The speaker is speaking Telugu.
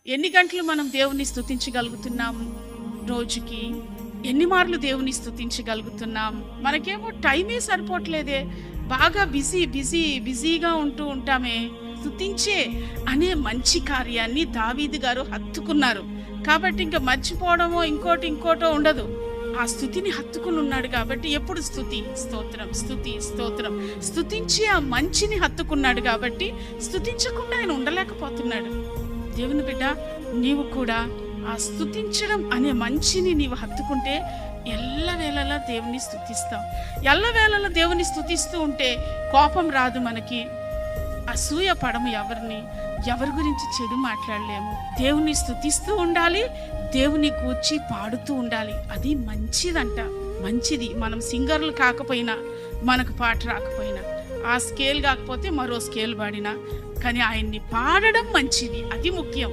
ఎన్ని గంటలు మనం దేవుని స్తుతించగలుగుతున్నాం రోజుకి? ఎన్ని మార్లు దేవుని స్తుతించగలుగుతున్నాం? మనకేమో టైమే సరిపోవట్లేదే. బాగా బిజీగా ఉంటూ ఉంటామే. స్తుతించే అనే మంచి కార్యాన్ని దావీదు గారు హత్తుకున్నారు. కాబట్టి ఇంక మర్చిపోవడమో ఇంకోటో ఉండదు. ఆ స్తుతిని హత్తుకుని ఉన్నాడు కాబట్టి ఎప్పుడు స్తుతి స్తోత్రం, స్తుతి స్తోత్రం, స్తుతించి ఆ మంచిని హత్తుకున్నాడు కాబట్టి స్తుతించకుండా ఆయన ఉండలేకపోతున్నాడు. దేవుని బిడ్డ, నీవు కూడా ఆ స్తుతించడం అనే మంచిని నీవు హత్తుకుంటే ఎల్లవేళలా దేవుని స్తుతిస్తావు. ఎల్లవేళలా దేవుని స్తుతిస్తూ ఉంటే కోపం రాదు మనకి, అసూయ పడము, ఎవరి గురించి చెడు మాట్లాడలేము. దేవుని స్తుతిస్తూ ఉండాలి, దేవుని గూర్చి పాడుతూ ఉండాలి. అది మంచిది. మనం సింగర్లు కాకపోయినా, మనకు పాట రాకపోయినా, ఆ స్కేల్ కాకపోతే మరో స్కేల్ పాడినా, కానీ ఆయన్ని పాడడం మంచిది, అది ముఖ్యం.